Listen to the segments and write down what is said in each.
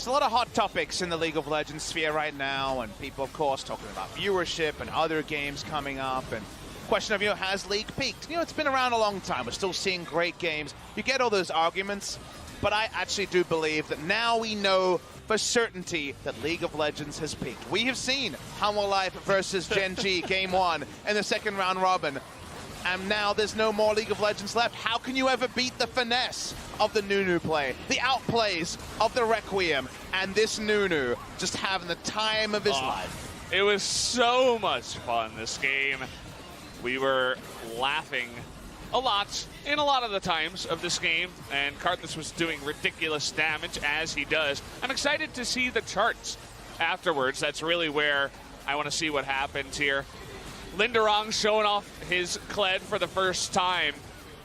a lot of hot topics in the League of Legends sphere right now, and people, of course, talking about viewership and other games coming up, and question of, has League peaked? It's been around a long time. We're still seeing great games. You get all those arguments, but I actually do believe that now we know for certainty that League of Legends has peaked. We have seen Hanwha Life versus Gen.G Game 1 in the second round robin, and now there's no more League of Legends left. How can you ever beat the finesse of the Nunu play, the outplays of the Requiem, and this Nunu just having the time of his life? It was so much fun, this game. We were laughing a lot in a lot of the times of this game, and Karthus was doing ridiculous damage as he does. I'm excited to see the charts afterwards. That's really where I want to see what happens here. Linderong showing off his Kled for the first time,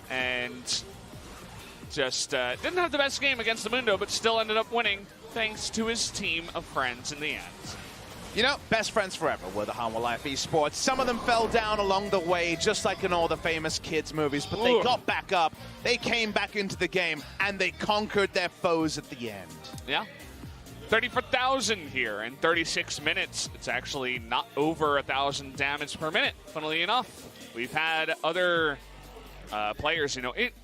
and just didn't have the best game against the Mundo, but still ended up winning thanks to his team of friends in the end. Best friends forever were the Hanwha Life Esports. Some of them fell down along the way, just like in all the famous kids movies, but they got back up, they came back into the game, and they conquered their foes at the end. Yeah. 30 for 1,000 here in 36 minutes. It's actually not over 1,000 damage per minute, funnily enough. We've had other players,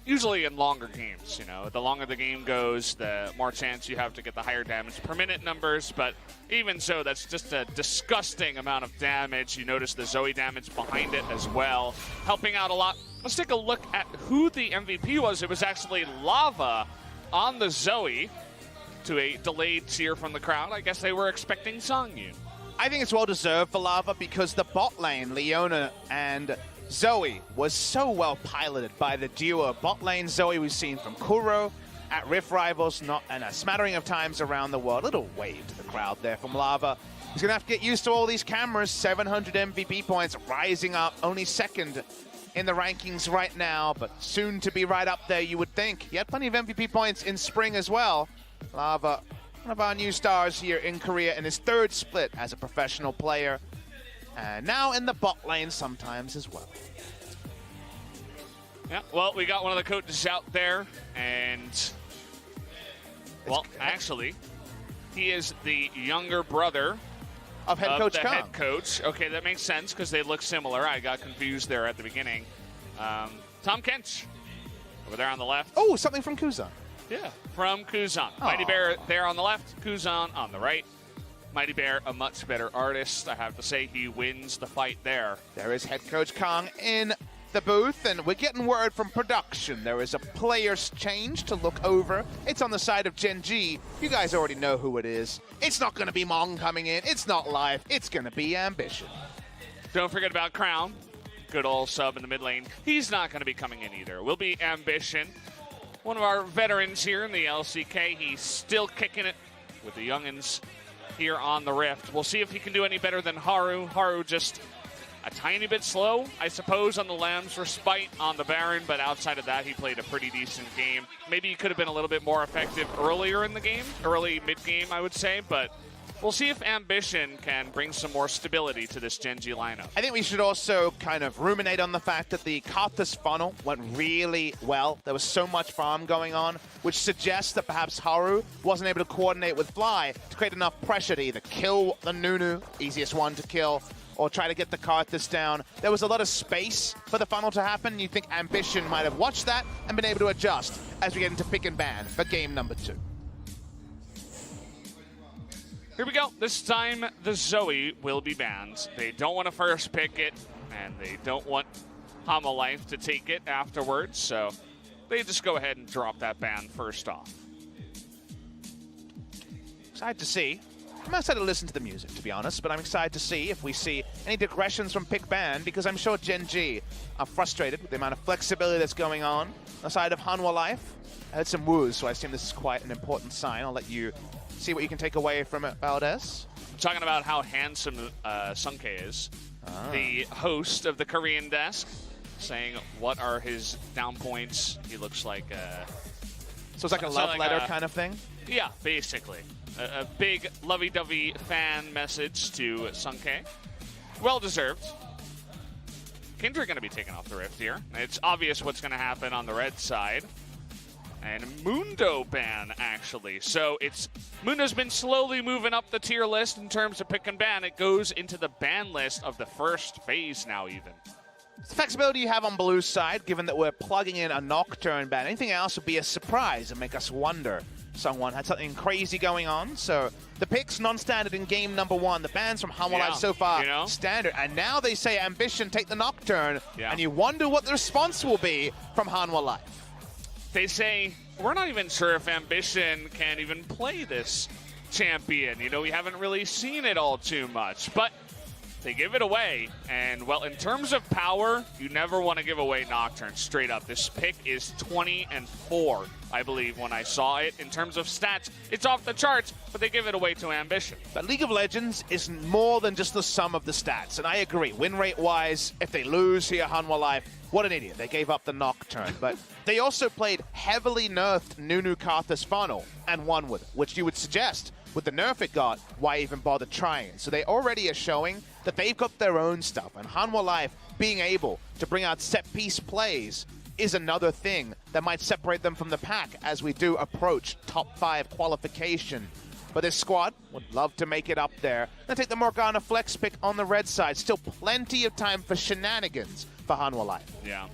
usually in longer games, the longer the game goes, the more chance you have to get the higher damage per minute numbers, but even so, that's just a disgusting amount of damage. You notice the Zoe damage behind it as well, helping out a lot. Let's take a look at who the MVP was. It was actually Lava on the Zoe, to a delayed cheer from the crowd. I guess they were expecting Songyun. I think it's well-deserved for Lava because the bot lane, Leona and Zoe, was so well piloted by the duo. Bot lane Zoe we've seen from Kuro at Rift Rivals, and a smattering of times around the world. Little wave to the crowd there from Lava. He's going to have to get used to all these cameras. 700 MVP points, rising up, only second in the rankings right now, but soon to be right up there, you would think. He had plenty of MVP points in spring as well. Lava, one of our new stars here in Korea in his third split as a professional player. And now in the bot lane sometimes as well. Yeah, well, we got one of the coaches out there, and, well, actually, he is the younger brother of head coach the Kong. Head coach. Okay, that makes sense because they look similar. I got confused there at the beginning. Tom Kench, over there on the left. Oh, something from Kuzan. Yeah, from Kuzan. Mighty Bear there on the left, Kuzan on the right. Mighty Bear, a much better artist. I have to say, he wins the fight there. There is head coach Kong in the booth, and we're getting word from production. There is a player's change to look over. It's on the side of Gen.G. You guys already know who it is. It's not going to be Mong coming in. It's not live. It's going to be Ambition. Don't forget about Crown. Good old sub in the mid lane. He's not going to be coming in either. Will be Ambition. One of our veterans here in the LCK. He's still kicking it with the youngins here on the Rift. We'll see if he can do any better than Haru. Haru just a tiny bit slow, I suppose, on the Lamb's Respite on the Baron, but outside of that, he played a pretty decent game. Maybe he could have been a little bit more effective earlier in the game, early mid-game, I would say, but we'll see if Ambition can bring some more stability to this Gen.G lineup. I think we should also kind of ruminate on the fact that the Karthus funnel went really well. There was so much farm going on, which suggests that perhaps Haru wasn't able to coordinate with Fly to create enough pressure to either kill the Nunu, easiest one to kill, or try to get the Karthus down. There was a lot of space for the funnel to happen. You think Ambition might have watched that and been able to adjust as we get into pick and ban for game number 2. Here we go. This time, the Zoe will be banned. They don't want to first pick it, and they don't want Hanwha Life to take it afterwards, so they just go ahead and drop that ban first off. Excited to see. I'm excited to listen to the music, to be honest, but I'm excited to see if we see any digressions from pick ban, because I'm sure Gen.G are frustrated with the amount of flexibility that's going on the side of Hanwha Life. I heard some woos, so I assume this is quite an important sign. I'll let you see what you can take away from it, Valdez. Talking about how handsome Sunke is, the host of the Korean desk, saying what are his down points. He looks like so it's like a love letter kind of thing? Yeah, basically. A big lovey-dovey fan message to Sunke. Well-deserved. Kindred going to be taken off the Rift here. It's obvious what's going to happen on the red side. and Mundo ban, actually. So Mundo's been slowly moving up the tier list in terms of pick and ban. It goes into the ban list of the first phase now, even. It's the flexibility you have on Blue's side, given that we're plugging in a Nocturne ban. Anything else would be a surprise and make us wonder someone had something crazy going on. So the picks non-standard in game number 1. The bans from Hanwha Life so far standard. And now they say Ambition, take the Nocturne. And you wonder what the response will be from Hanwha Life. They say, we're not even sure if Ambition can even play this champion. You know, we haven't really seen it all too much. But they give it away, and, well, in terms of power, you never want to give away Nocturne, straight up. This pick is 20-4, I believe, when I saw it. In terms of stats, it's off the charts, but they give it away to Ambition. But League of Legends is more than just the sum of the stats, and I agree. Win rate-wise, if they lose here, Hanwha Life, what an idiot. They gave up the Nocturne, but they also played heavily nerfed Nunu Karthus funnel and won with it, which you would suggest, with the nerf it got, why even bother trying? So they already are showing that they've got their own stuff, and Hanwha Life being able to bring out set-piece plays is another thing that might separate them from the pack as we do approach top 5 qualification. But this squad would love to make it up there. Then take the Morgana flex pick on the red side. Still plenty of time for shenanigans for Hanwha Life. Yeah.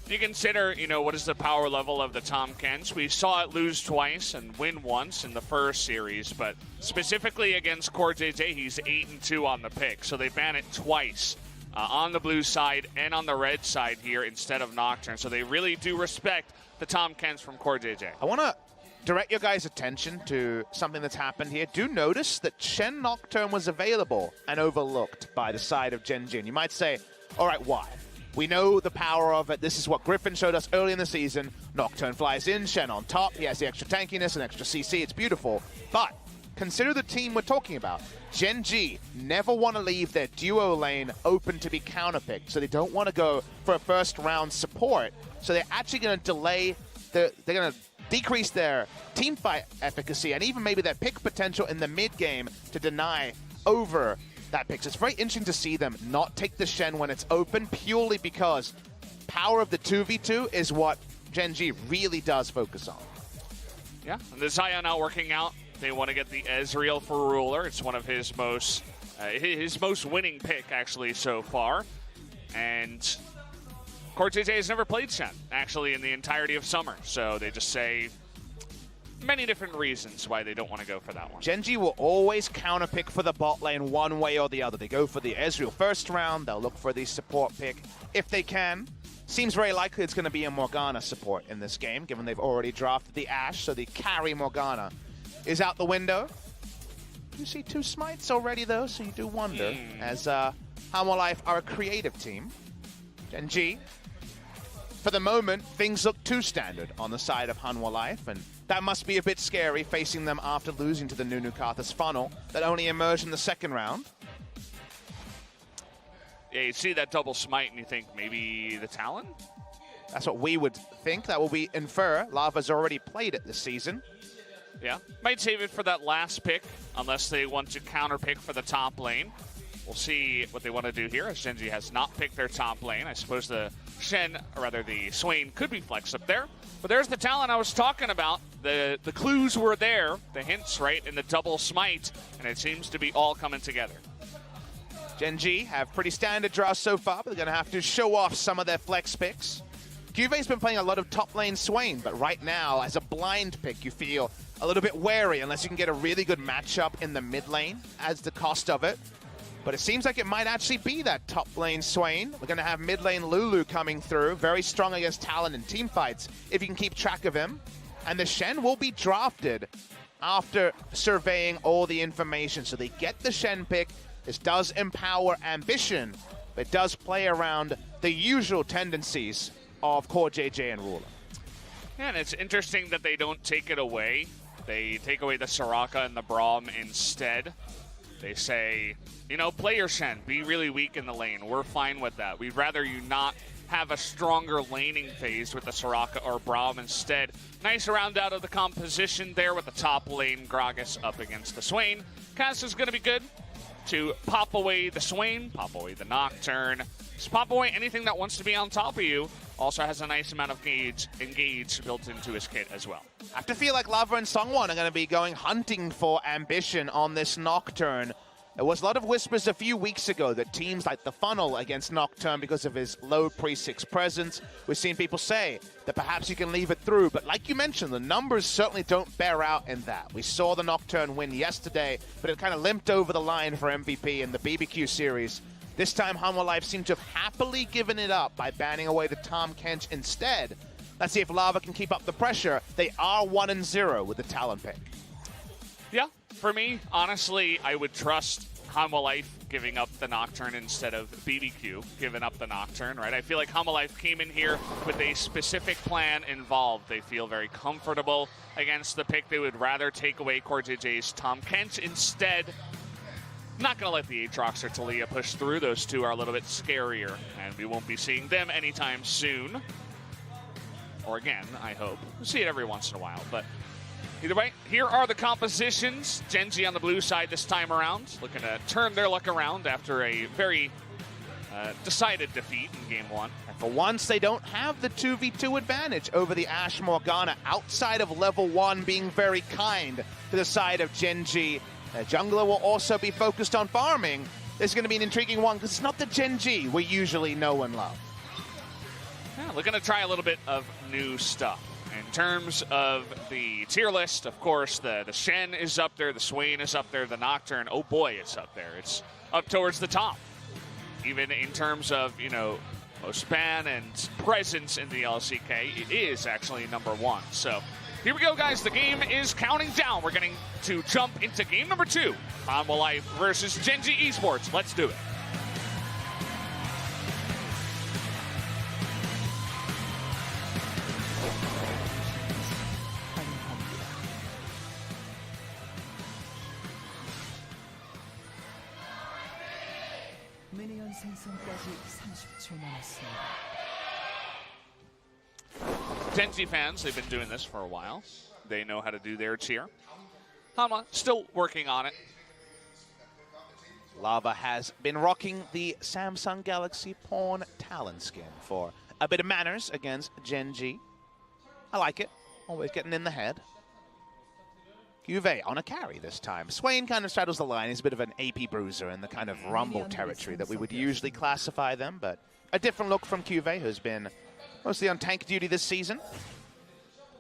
You consider, you know, what is the power level of the Tahm Kench? We saw it lose twice and win once in the first series, but specifically against CoreJJ, he's 8-2 on the pick, so they ban it twice on the blue side and on the red side here instead of Nocturne. So they really do respect the Tahm Kench from CoreJJ. I want to direct your guys' attention to something that's happened here. Do notice that Shen Nocturne was available and overlooked by the side of Gen.G. And you might say, all right, why? We know the power of it. This is what Griffin showed us early in the season. Nocturne flies in, Shen on top. He has the extra tankiness and extra CC. It's beautiful. But consider the team we're talking about. Gen.G never want to leave their duo lane open to be counterpicked, so they don't want to go for a first-round support. So they're actually going to delay, they're going to decrease their team fight efficacy and even maybe their pick potential in the mid-game to deny over that pick. So it's very interesting to see them not take the Shen when it's open, purely because power of the 2v2 is what Gen.G really does focus on. Yeah, and the Zion not working out. They want to get the Ezreal for Ruler. It's one of his most winning pick, actually, so far. And CoreJJ has never played Shen, actually, in the entirety of summer. So they just say many different reasons why they don't want to go for that one. Gen.G will always counterpick for the bot lane one way or the other. They go for the Ezreal first round. They'll look for the support pick if they can. Seems very likely it's going to be a Morgana support in this game, given they've already drafted the Ashe, so the carry Morgana is out the window. You see 2 smites already, though, so you do wonder, as Hanwha Life are a creative team. Gen.G, for the moment, things look too standard on the side of Hanwha Life, and that must be a bit scary facing them after losing to the Nunu Karthus funnel that only emerged in the second round. Yeah, you see that double smite and you think maybe the Talon? That's what we would think. That will be infer. Lava's already played it this season. Yeah, might save it for that last pick unless they want to counter pick for the top lane. We'll see what they want to do here, as Gen.G has not picked their top lane. I suppose the Shen, or rather the Swain, could be flexed up there. But there's the talent I was talking about. The clues were there, the hints, right, in the double smite, and it seems to be all coming together. Gen.G have pretty standard draws so far, but they're going to have to show off some of their flex picks. Juve's been playing a lot of top lane Swain, but right now, as a blind pick, you feel a little bit wary unless you can get a really good matchup in the mid lane as the cost of it. But it seems like it might actually be that top lane Swain. We're going to have mid lane Lulu coming through, very strong against Talon in team fights, if you can keep track of him. And the Shen will be drafted after surveying all the information. So they get the Shen pick. This does empower Ambition, but it does play around the usual tendencies of CoreJJ and Ruler. Yeah, and it's interesting that they don't take it away. They take away the Soraka and the Braum instead. They say, you know, play your Shen, be really weak in the lane. We're fine with that. We'd rather you not have a stronger laning phase with the Soraka or Braum instead. Nice round out of the composition there with the top lane Gragas up against the Swain. Cass is going to be good to pop away the Swain, pop away the Nocturne, just pop away anything that wants to be on top of you. also has a nice amount of engage built into his kit as well. I have to feel like Lava and Sungwon are going to be going hunting for ambition on this Nocturne. There was a lot of whispers a few weeks ago that teams like the Funnel against Nocturne, because of his low pre-6 presence, we're seeing people say that perhaps you can leave it through. But like you mentioned, the numbers certainly don't bear out in that. We saw the Nocturne win yesterday, but it kind of limped over the line for MVP in the BBQ series. This time, Hanwha Life seemed to have happily given it up by banning away the Tahm Kench instead. Let's see if Lava can keep up the pressure. They are 1-0 with the Talon pick. Yeah, for me, honestly, I would trust Hanwha Life giving up the Nocturne instead of BBQ giving up the Nocturne, right? I feel like Hanwha Life came in here with a specific plan involved. They feel very comfortable against the pick. They would rather take away CoreJJ's Tahm Kench instead. Not going to let the Aatrox or Taliyah push through. Those two are a little bit scarier, and we won't be seeing them anytime soon. Or again, I hope. We'll see it every once in a while, but either way, here are the compositions. Gen.G on the blue side this time around, looking to turn their luck around after a very decided defeat in Game 1. And for once, they don't have the 2v2 advantage over the Ashe Morgana, outside of level 1 being very kind to the side of Gen.G. Jungler will also be focused on farming. This is going to be an intriguing one, because it's not the Gen.G we usually know and love. Yeah, looking to try a little bit of new stuff. In terms of the tier list, of course, the Shen is up there, the Swain is up there, the Nocturne, oh boy, it's up there. It's up towards the top. Even in terms of, you know, most span and presence in the LCK, it is actually #1. So here we go, guys. The game is counting down. We're getting to jump into game number 2. Hanwha Life versus Gen.G Esports. Let's do it. 미니언 생성까지 30초 남았습니다. Gen.G fans, they've been doing this for a while. They know how to do their cheer. Hanwha still working on it. Lava has been rocking the Samsung Galaxy Pawn Talon skin for a bit of manners against Gen.G. I like it. Always getting in the head. Juve on a carry this time. Swain kind of straddles the line. He's a bit of an AP bruiser in the kind of Rumble territory that we would usually classify them, but a different look from Juve, who's been mostly on tank duty this season.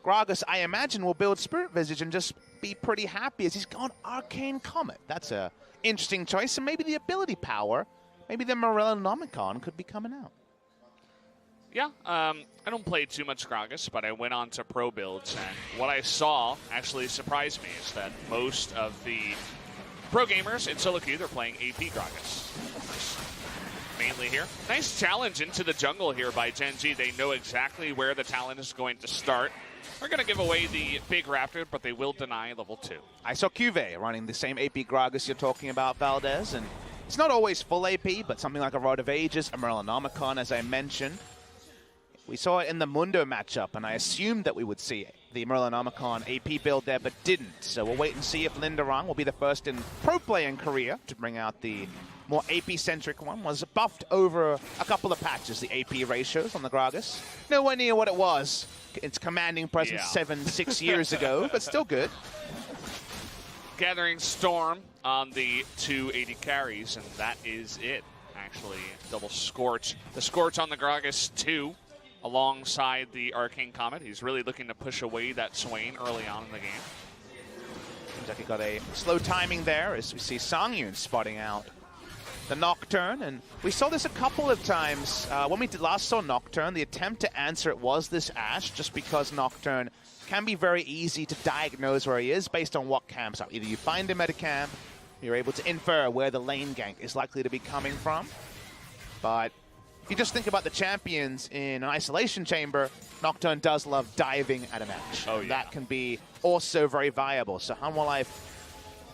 Gragas, I imagine, will build Spirit Visage and just be pretty happy as he's gone Arcane Comet. That's a interesting choice, and maybe the ability power, maybe the Morellonomicon could be coming out. Yeah, I don't play too much Gragas, but I went on to pro builds, and what I saw actually surprised me is that most of the pro gamers in solo queue, they're playing AP Gragas. Mainly here. Nice challenge into the jungle here by Gen.G. They know exactly where the Talon is going to start. They're going to give away the big Raptor, but they will deny level 2. I saw Juve running the same AP Gragas you're talking about, Valdez, and it's not always full AP, but something like a Rod of Ages, a Morellonomicon, as I mentioned. We saw it in the Mundo matchup, and I assumed that we would see the Morellonomicon AP build there, but didn't. So we'll wait and see if Lindarang will be the first in pro play in Korea to bring out the more AP-centric one. Was buffed over a couple of patches, the AP ratios on the Gragas. Nowhere near what it was. Its commanding presence 6 years ago, but still good. Gathering Storm on the 280 carries, and that is it. Actually, double Scorch. The Scorch on the Gragas, too. Alongside the Arcane Comet. He's really looking to push away that Swain early on in the game. Seems like he got a slow timing there as we see Songyun spotting out the Nocturne. And we saw this a couple of times. When we last saw Nocturne, the attempt to answer it was this Ashe, just because Nocturne can be very easy to diagnose where he is based on what camps out. Either you find him at a camp, you're able to infer where the lane gank is likely to be coming from. But if you just think about the champions in an isolation chamber, Nocturne does love diving at an Ashe. Oh, yeah. That can be also very viable. So Hanwha Life,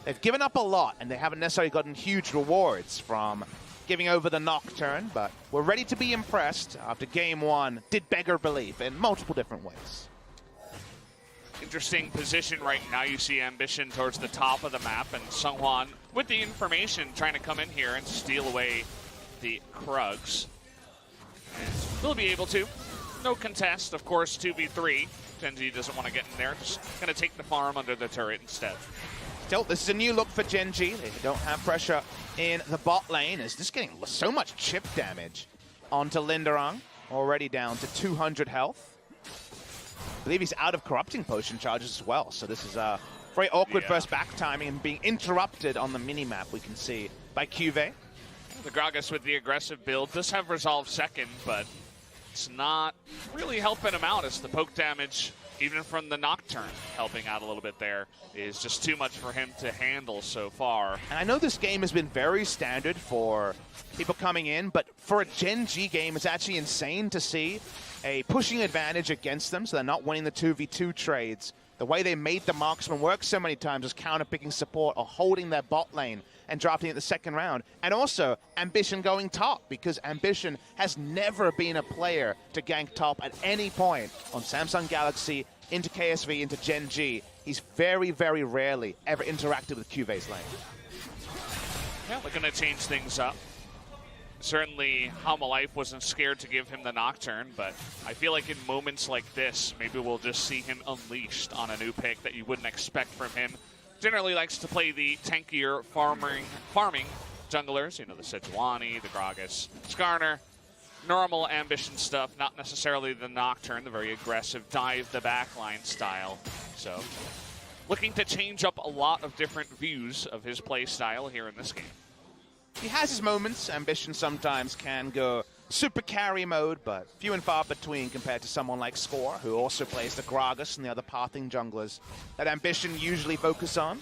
they've given up a lot, and they haven't necessarily gotten huge rewards from giving over the Nocturne, but we're ready to be impressed after game 1 did beggar belief in multiple different ways. Interesting position right now. You see Ambition towards the top of the map, and Sungwon with the information trying to come in here and steal away the Krugs. And will be able to. No contest, of course, 2v3. Gen.G doesn't want to get in there, just going to take the farm under the turret instead. Still, this is a new look for Gen.G. They don't have pressure in the bot lane. It's just getting so much chip damage onto Linderong, already down to 200 health. I believe he's out of corrupting potion charges as well, so this is a very awkward first back timing and being interrupted on the minimap, we can see, by Cuvée. The Gragas with the aggressive build does have resolve second, but it's not really helping him out as the poke damage, even from the Nocturne, helping out a little bit there, is just too much for him to handle so far. And I know this game has been very standard for people coming in, but for a Gen.G game, it's actually insane to see a pushing advantage against them, so they're not winning the 2v2 trades. The way they made the marksman work so many times was counter-picking support or holding their bot lane and drafting it the second round. And also, Ambition going top, because Ambition has never been a player to gank top at any point on Samsung Galaxy, into KSV, into Gen.G. He's very, very rarely ever interacted with Cuvé's lane. Yeah, looking to change things up. Certainly, Hanwha Life wasn't scared to give him the Nocturne, but I feel like in moments like this, maybe we'll just see him unleashed on a new pick that you wouldn't expect from him. Generally likes to play the tankier farming junglers, you know, the Sejuani, the Gragas, Skarner. Normal Ambition stuff, not necessarily the Nocturne, the very aggressive dive the backline style. So, looking to change up a lot of different views of his play style here in this game. He has his moments. Ambition sometimes can go super carry mode, but few and far between compared to someone like Score, who also plays the Gragas and the other pathing junglers that Ambition usually focus on.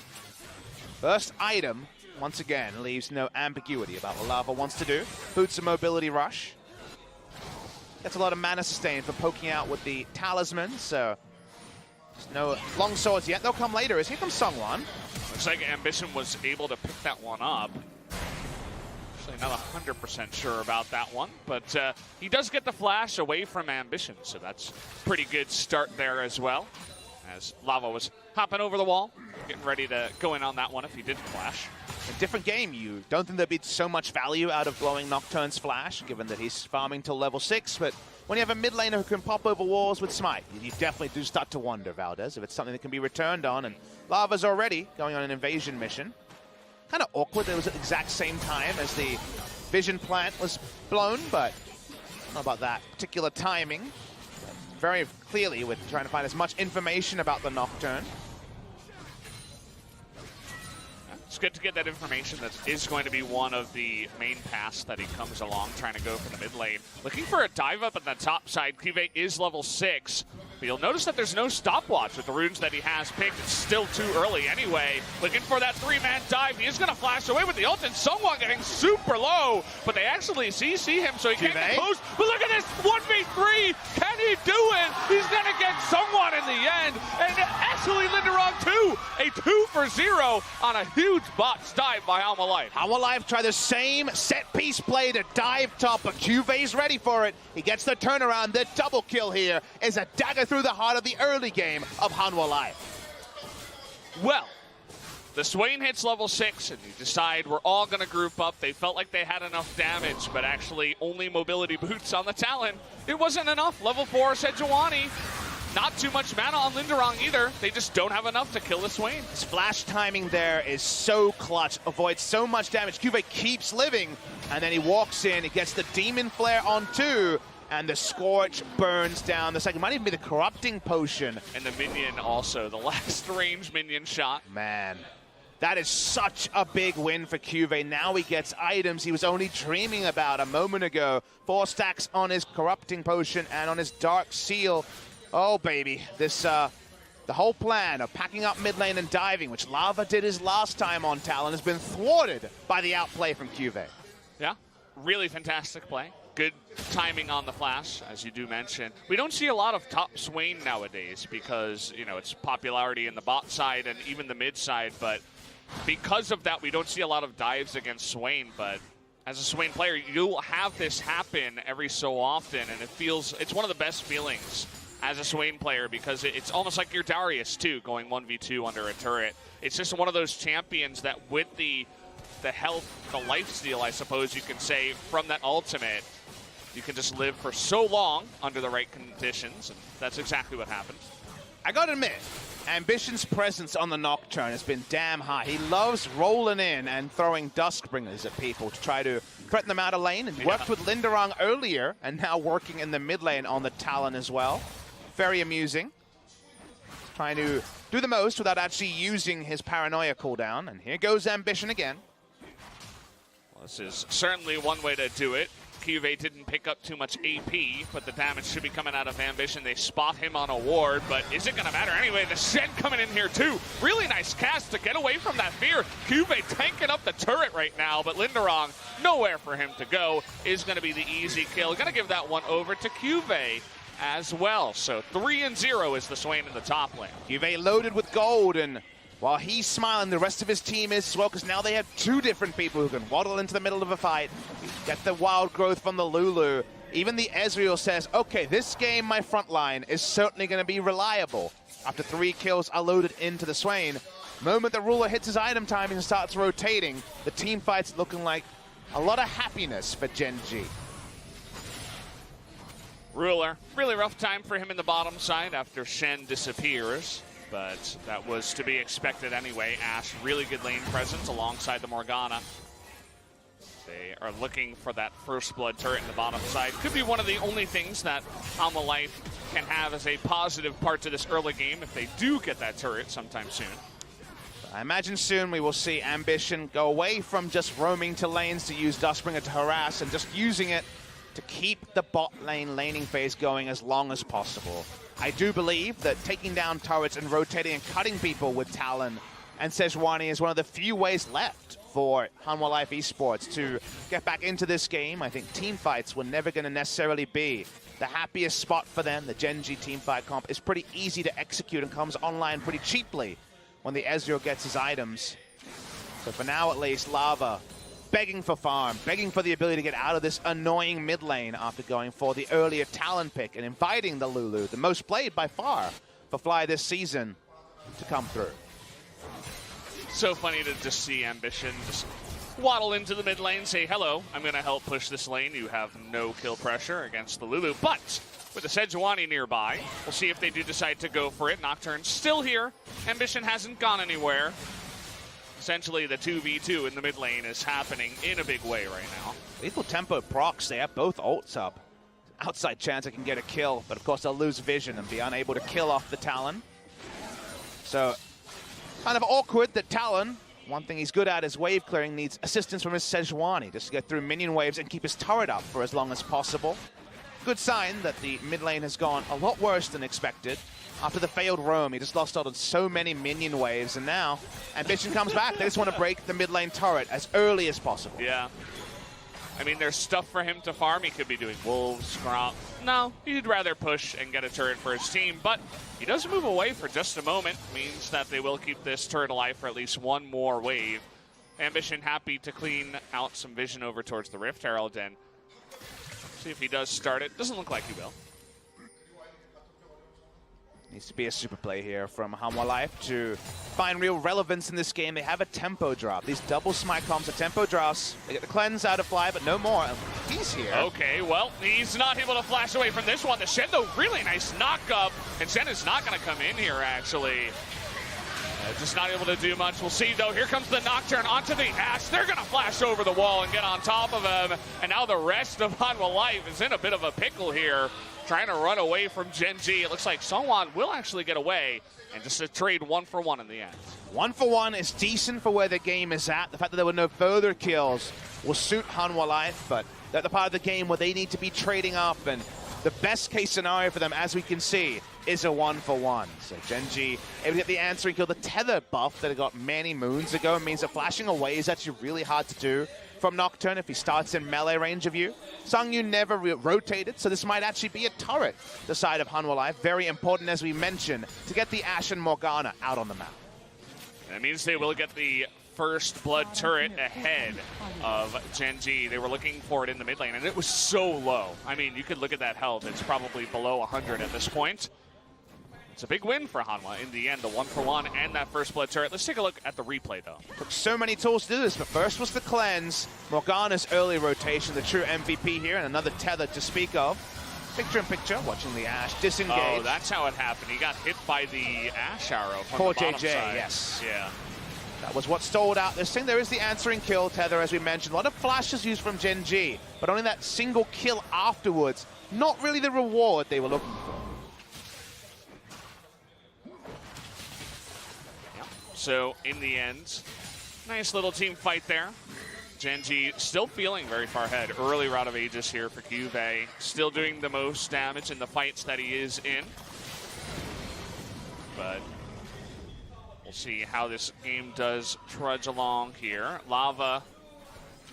First item, once again, leaves no ambiguity about what Lava wants to do. Boots a mobility rush. Gets a lot of mana sustain for poking out with the talisman, so there's no long swords yet. They'll come later. As here comes Songwon. Looks like Ambition was able to pick that one up. Not 100% sure about that one, but he does get the flash away from Ambition, so that's a pretty good start there as well. As Lava was hopping over the wall, getting ready to go in on that one if he didn't flash. A different game. You don't think there'd be so much value out of blowing Nocturne's flash, given that he's farming till level 6, but when you have a mid laner who can pop over walls with Smite, you definitely do start to wonder, Valdez, if it's something that can be returned on, and Lava's already going on an invasion mission. Kind of awkward that it was at the exact same time as the vision plant was blown, but I don't know about that particular timing. Very clearly, we're trying to find as much information about the Nocturne. It's good to get that information. That is going to be one of the main paths that he comes along, trying to go for the mid lane. Looking for a dive up on the top side. Cuvée is level 6. But you'll notice that there's no stopwatch with the runes that he has picked. It's still too early anyway. Looking for that 3-man dive. He is going to flash away with the ult, and Songwon getting super low. But they actually CC him, so he can't get close. But look at this, 1v3. Can he do it? He's going to get Songwon in the end. And actually Linderong too. A 2 for 0 on a huge bots dive by Hanwha Life. Hanwha Life try the same set-piece play to dive top, but Cuvé's ready for it. He gets the turnaround. The double kill here is a dagger through the heart of the early game of Hanwha Life. Well, the Swain hits level 6, and you decide we're all going to group up. They felt like they had enough damage, but actually only mobility boots on the Talon. It wasn't enough. Level 4 Sejuani. Not too much mana on Linderong either. They just don't have enough to kill the Swain. His flash timing there is so clutch, avoids so much damage. Cuvée keeps living, and then he walks in, he gets the Demon Flare on 2, and the Scorch burns down the second. Might even be the Corrupting Potion. And the minion also, the last range minion shot. Man, that is such a big win for Cuvée. Now he gets items he was only dreaming about a moment ago. 4 stacks on his Corrupting Potion and on his Dark Seal. Oh, baby. This, the whole plan of packing up mid lane and diving, which Lava did his last time on Talon, has been thwarted by the outplay from Cuvée. Yeah, really fantastic play. Good timing on the flash, as you do mention. We don't see a lot of top Swain nowadays because, you know, it's popularity in the bot side and even the mid side, but because of that, we don't see a lot of dives against Swain, but as a Swain player, you'll have this happen every so often, and it's one of the best feelings as a Swain player because it's almost like you're Darius too, going 1v2 under a turret. It's just one of those champions that with the health, the lifesteal, I suppose you can say, from that ultimate, you can just live for so long under the right conditions, and that's exactly what happened. I gotta admit, Ambition's presence on the Nocturne has been damn high. He loves rolling in and throwing Duskbringers at people to try to threaten them out of lane, and worked with Linderong earlier, and now working in the mid lane on the Talon as well. Very amusing. Trying to do the most without actually using his paranoia cooldown, and here goes Ambition again. Well, this is certainly one way to do it. Cuvée didn't pick up too much AP, but the damage should be coming out of Ambition. They spot him on a ward, but is it going to matter anyway? The Shen coming in here too. Really nice cast to get away from that fear. Cuvée tanking up the turret right now, but Linderong, nowhere for him to go, is going to be the easy kill. Going to give that one over to Cuvée as well. So 3-0 is the Swain in the top lane. Cuvée loaded with gold, and while he's smiling, the rest of his team is as well, because now they have two different people who can waddle into the middle of a fight, get the wild growth from the Lulu. Even the Ezreal says, okay, this game, my front line, is certainly going to be reliable. After 3 kills are loaded into the Swain. The moment the ruler hits his item timing and starts rotating, the team fight's looking like a lot of happiness for Gen.G. Ruler, really rough time for him in the bottom side after Shen disappears. But that was to be expected anyway. Ashe, really good lane presence alongside the Morgana. They are looking for that first blood turret in the bottom side. Could be one of the only things that Hanwha Life can have as a positive part to this early game if they do get that turret sometime soon. I imagine soon we will see Ambition go away from just roaming to lanes to use Duskbringer to harass, and just using it to keep the bot lane laning phase going as long as possible. I do believe that taking down turrets and rotating and cutting people with Talon and Sejuani is one of the few ways left for Hanwha Life Esports to get back into this game. I think team fights were never going to necessarily be the happiest spot for them. The Gen.G team fight comp is pretty easy to execute and comes online pretty cheaply when the Ezreal gets his items. So for now at least, Lava begging for farm, begging for the ability to get out of this annoying mid lane after going for the earlier Talon pick and inviting the Lulu, the most played by far for Fly this season, to come through. So funny to just see Ambition just waddle into the mid lane, say, hello, I'm going to help push this lane. You have no kill pressure against the Lulu, but with the Sejuani nearby, we'll see if they do decide to go for it. Nocturne's still here. Ambition hasn't gone anywhere. Essentially, the 2v2 in the mid lane is happening in a big way right now. Lethal Tempo procs, they have both ults up. Outside chance they can get a kill, but of course they'll lose vision and be unable to kill off the Talon. So, kind of awkward that Talon, one thing he's good at is wave clearing, needs assistance from his Sejuani just to get through minion waves and keep his turret up for as long as possible. Good sign that the mid lane has gone a lot worse than expected. After the failed roam, he just lost out on so many minion waves, and now Ambition comes back. They just want to break the mid lane turret as early as possible. Yeah. I mean, there's stuff for him to farm. He could be doing wolves, Gromp. No, he'd rather push and get a turret for his team, but he does move away for just a moment. Means that they will keep this turret alive for at least one more wave. Ambition happy to clean out some vision over towards the Rift Herald, and see if he does start it. Doesn't look like he will. Needs to be a super play here from Hanwha Life to find real relevance in this game. They have a tempo drop. These double smite comps are tempo drops. They get the cleanse out of Fly, but no more. He's here. Okay, well, he's not able to flash away from this one. The Shen, though, really nice knock up. And Shen is not going to come in here, actually. Just not able to do much. We'll see, though. Here comes the Nocturne onto the Ashe. They're going to flash over the wall and get on top of him. And now the rest of Hanwha Life is in a bit of a pickle here, trying to run away from Gen.G. It looks like Songwon will actually get away, and just a trade 1-for-1 in the end. 1-for-1 is decent for where the game is at. The fact that there were no further kills will suit Hanwha Life, but they're the part of the game where they need to be trading up, and the best case scenario for them, as we can see, is a 1-for-1. So Gen.G able to get the answering kill. The tether buff that it got many moons ago means that flashing away is actually really hard to do from Nocturne if he starts in melee range of you. Sangyu never rotated, so this might actually be a turret, the side of Hanwha Life. Very important, as we mentioned, to get the Ashe and Morgana out on the map. That means they will get the first blood turret ahead of Gen.G. They were looking for it in the mid lane, and it was so low. I mean, you could look at that health. It's probably below 100 at this point. It's a big win for Hanwha in the end, the 1-for-1 and that first blood turret. Let's take a look at the replay, though. Took so many tools to do this, but first was the cleanse. Morgana's early rotation, the true MVP here, and another tether to speak of. Picture-in-picture, watching the Ashe disengage. Oh, that's how it happened. He got hit by the Ashe arrow from Poor the bottom JJ, side. yes. Yeah. That was what stalled out this thing. There is the answering kill tether, as we mentioned. A lot of flashes used from Gen.G, but only that single kill afterwards. Not really the reward they were looking for. So, in the end, nice little team fight there. Gen.G still feeling very far ahead. Early route of Aegis here for Juve. Still doing the most damage in the fights that he is in. But we'll see how this game does trudge along here. Lava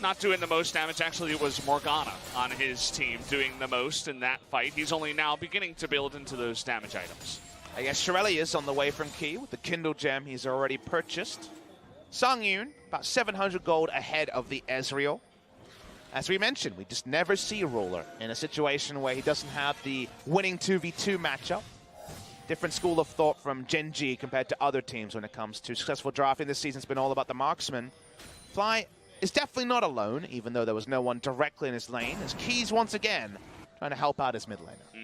not doing the most damage. Actually, it was Morgana on his team doing the most in that fight. He's only now beginning to build into those damage items. I guess HLE is on the way from Key with the Kindle gem he's already purchased. Songyun, about 700 gold ahead of the Ezreal. As we mentioned, we just never see Ruler in a situation where he doesn't have the winning 2v2 matchup. Different school of thought from Gen.G compared to other teams when it comes to successful drafting. This season's been all about the marksman. Fly is definitely not alone, even though there was no one directly in his lane, as Key's once again trying to help out his mid laner.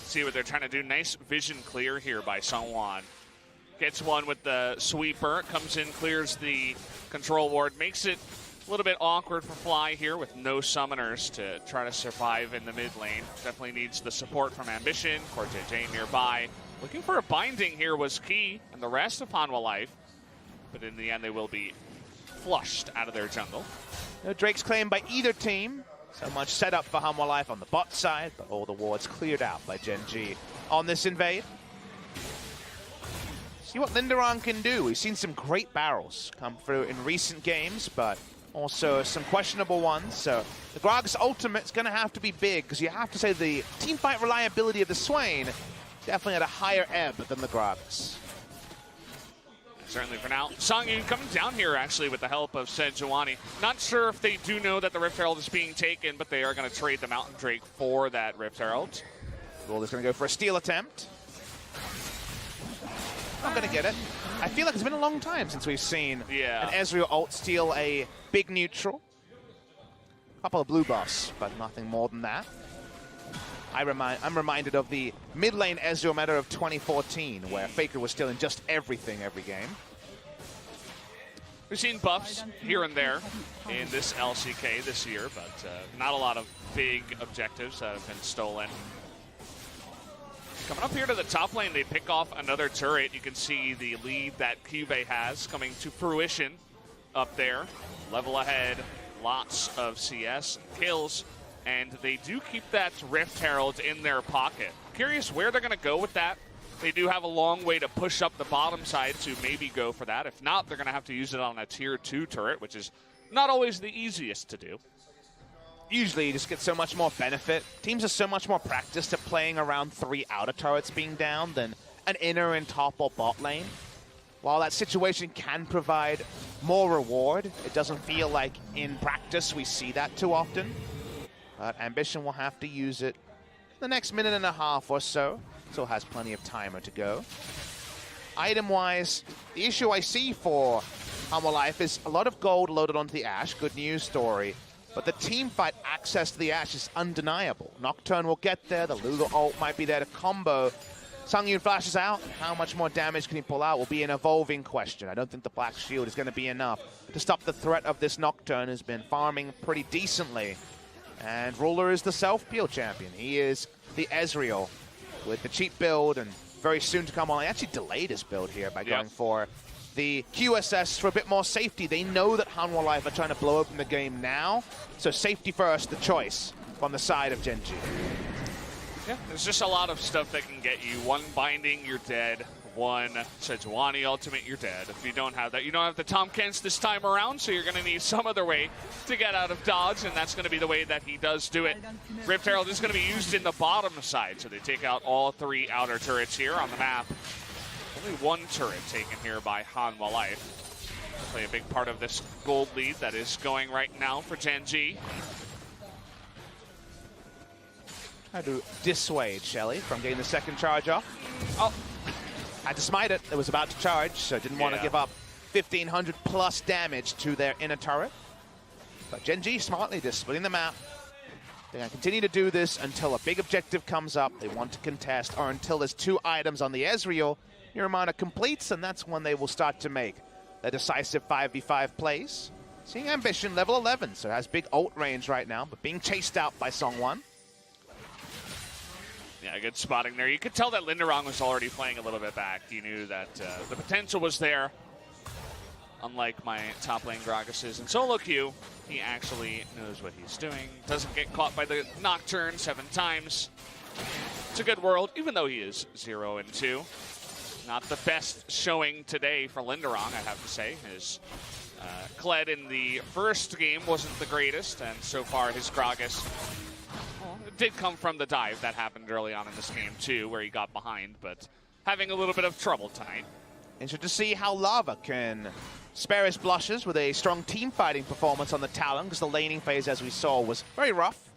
See what they're trying to do. Nice vision clear here by Hanwha. Gets one with the sweeper, comes in, clears the control ward, makes it a little bit awkward for Fly here with no summoners to try to survive in the mid lane. Definitely needs the support from Ambition. JJ nearby. Looking for a binding here was Key and the rest of Hanwha Life, but in the end they will be flushed out of their jungle. No Drake's claim by either team. So much setup for Hanwha Life on the bot side, but all the wards cleared out by Gen.G on this invade. See what Linderon can do. We've seen some great barrels come through in recent games, but also some questionable ones. So the Grog's ultimate is going to have to be big, because you have to say the teamfight reliability of the Swain definitely at a higher ebb than the Grog's. Certainly for now. Songyun coming down here, actually, with the help of Sejuani. Not sure if they do know that the Rift Herald is being taken, but they are going to trade the Mountain Drake for that Rift Herald. Gold is going to go for a steal attempt. Not going to get it. I feel like it's been a long time since we've seen an Ezreal ult steal a big neutral. A couple of blue buffs, but nothing more than that. I'm reminded of the mid lane Ezreal meta of 2014, where FLICKR was stealing just everything every game. We've seen buffs here and there in this LCK this year, but not a lot of big objectives that have been stolen. Coming up here to the top lane, they pick off another turret. You can see the lead that Juve has coming to fruition up there. Level ahead, lots of CS and kills. And they do keep that Rift Herald in their pocket. Curious where they're going to go with that. They do have a long way to push up the bottom side to maybe go for that. If not, they're going to have to use it on a tier 2 turret, which is not always the easiest to do. Usually you just get so much more benefit. Teams are so much more practiced at playing around 3 outer turrets being down than an inner and top or bot lane. While that situation can provide more reward, it doesn't feel like in practice we see that too often. But Ambition will have to use it the next minute and a half or so. Still has plenty of timer to go. Item-wise, the issue I see for Hanwha Life is a lot of gold loaded onto the Ashe. Good news story. But the team fight access to the Ashe is undeniable. Nocturne will get there. The Lulu ult might be there to combo. Songyun flashes out. How much more damage can he pull out will be an evolving question. I don't think the Black Shield is going to be enough to stop the threat of this Nocturne, who's been farming pretty decently. And Ruler is the self-peel champion. He is the Ezreal with the cheap build and very soon to come on. He actually delayed his build here by going for the QSS for a bit more safety. They know that Hanwha Life are trying to blow open the game now. So safety first, the choice from the side of Gen.G. Yeah, there's just a lot of stuff that can get you. One binding, you're dead. One Sejuani ultimate, you're dead. If you don't have that, you don't have the Tom Kents this time around, so you're going to need some other way to get out of dodge, and that's going to be the way that he does do it. Rift Herald is going to be used in the bottom side, so they take out all 3 outer turrets here on the map. Only 1 turret taken here by Hanwha Life. Play a big part of this gold lead that is going right now for Gen.G. How to dissuade Shelly from getting the second charge off. Oh, Had to smite it. It was about to charge, so didn't want to Yeah. give up 1,500 plus damage to their inner turret. But Gen.G smartly just splitting the map. They're going to continue to do this until a big objective comes up they want to contest, or until there's 2 items on the Ezreal. Miramana completes, and that's when they will start to make the decisive 5v5 plays. Seeing Ambition level 11, so it has big ult range right now, but being chased out by Songwon. yeah, good spotting there. You could tell that Linderong was already playing a little bit back. You knew that the potential was there. Unlike my top lane Gragas's and solo queue, he actually knows what he's doing. Doesn't get caught by the Nocturne 7 times. It's a good world, even though he is 0-2. Not the best showing today for Linderong, I have to say. His Kled in the first game wasn't the greatest, and so far his Gragas, well, it did come from the dive that happened early on in this game too, where he got behind, but having a little bit of trouble tonight. Interested to see how Lava can spare his blushes with a strong team fighting performance on the Talon, because the laning phase, as we saw, was very rough.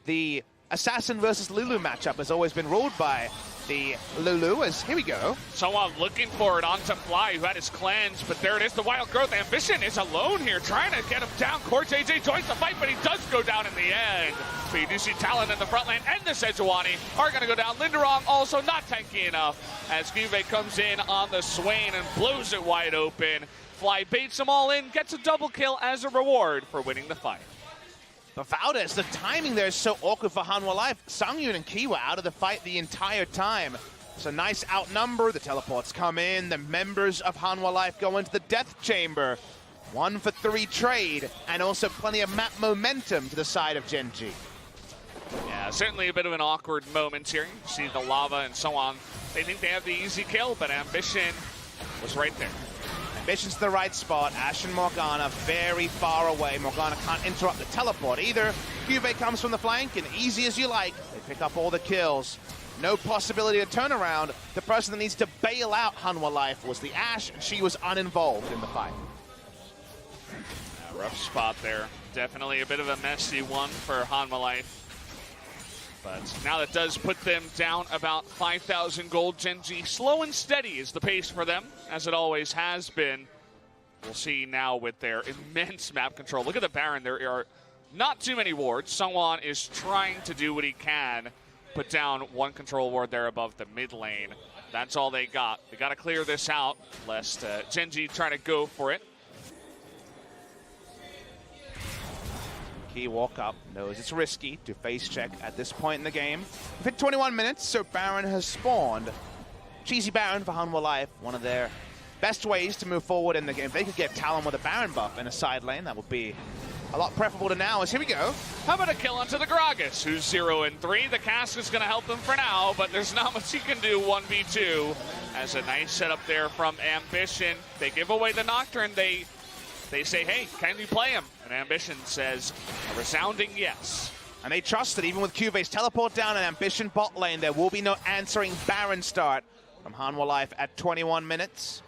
The Assassin versus Lulu matchup has always been ruled by the Lulu, as here we go. Someone looking for it onto Fly, who had his cleanse, but there it is, the Wild Growth. Ambition is alone here, trying to get him down. J.G joins the fight, but he does go down in the end. But you do see Talon in the front lane, and the Sejuani are going to go down. Linderong also not tanky enough, as Juve comes in on the Swain and blows it wide open. Fly baits them all in, gets a double kill as a reward for winning the fight. But Valdez, the timing there is so awkward for Hanwha Life. Sangyun and Kiwa out of the fight the entire time. So nice outnumber, the teleports come in, the members of Hanwha Life go into the Death Chamber. 1 for 3 trade, and also plenty of map momentum to the side of Gen.G. Yeah, certainly a bit of an awkward moment here. You see the Lava and so on. They think they have the easy kill, but Ambition was right there. Ambition's the right spot. Ashe and Morgana very far away. Morgana can't interrupt the teleport either. Juve comes from the flank, and easy as you like, they pick up all the kills. No possibility to turn around. The person that needs to bail out Hanwha Life was the Ashe, and she was uninvolved in the fight. Yeah, rough spot there. Definitely a bit of a messy one for Hanwha Life. But now that does put them down about 5,000 gold. Gen.G slow and steady is the pace for them, as it always has been. We'll see now with their immense map control. Look at the Baron. There are not too many wards. Songwon is trying to do what he can. Put down 1 control ward there above the mid lane. That's all they got. They got to clear this out, lest Gen.G try to go for it. Key walk up, knows it's risky to face check at this point in the game. We've hit 21 minutes, so Baron has spawned. Cheesy Baron for Hanwha Life, one of their best ways to move forward in the game. If they could get Talon with a Baron buff in a side lane, that would be a lot preferable to now, as here we go. How about a kill onto the Gragas, who's 0-3. The cast is going to help them for now, but there's not much he can do 1v2. As a nice setup there from Ambition. They give away the Nocturne. They say, hey, can we play him? And Ambition says a resounding yes. And they trust that even with Cuve's teleport down and Ambition bot lane, there will be no answering Baron start from Hanwha Life at 21 minutes.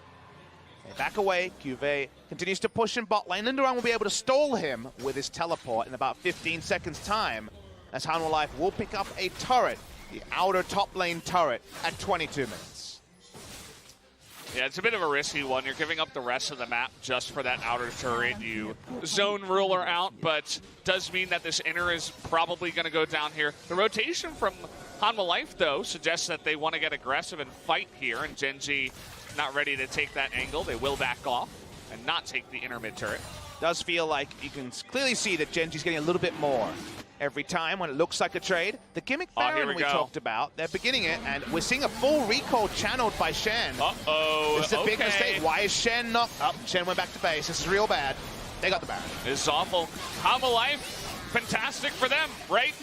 They back away. Cuve continues to push in bot lane. Linderong will be able to stall him with his teleport in about 15 seconds time, as Hanwha Life will pick up a turret, the outer top lane turret, at 22 minutes. Yeah, it's a bit of a risky one. You're giving up the rest of the map just for that outer turret. You zone Ruler out, but does mean that this inner is probably going to go down here. The rotation from Hanwha Life, though, suggests that they want to get aggressive and fight here, and Gen.G not ready to take that angle. They will back off and not take the inner mid turret. Does feel like you can clearly see that Gen.G's getting a little bit more every time when it looks like a trade. The gimmick Baron we talked about, they're beginning it, and we're seeing a full recall channeled by Shen. Uh-oh, It's a big mistake. Why is Shen not... Oh, Shen went back to base. This is real bad. They got the Baron. This is awful. Hanwha Life, fantastic for them, right?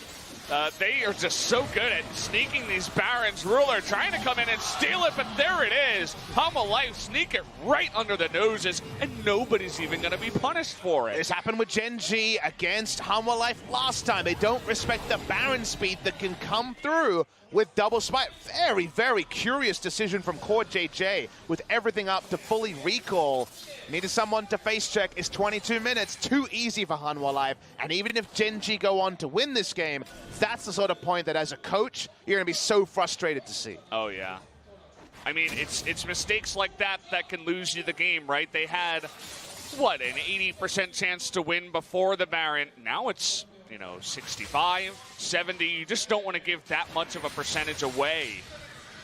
They are just so good at sneaking these Barons. Ruler trying to come in and steal it, but there it is. Hanwha Life sneak it right under the noses, and nobody's even going to be punished for it. This happened with Gen.G against Hanwha Life last time. They don't respect the Baron speed that can come through with double smite. Very, very curious decision from Core JJ with everything up to fully recall. Needed someone to face check. It's 22 minutes. Too easy for Hanwha Life. And even if Gen.G go on to win this game, That's the sort of point that as a coach, you're going to be so frustrated to see. Oh, yeah. I mean, it's mistakes like that that can lose you the game, right? They had, what, an 80% chance to win before the Baron. Now it's, 65, 70. You just don't want to give that much of a percentage away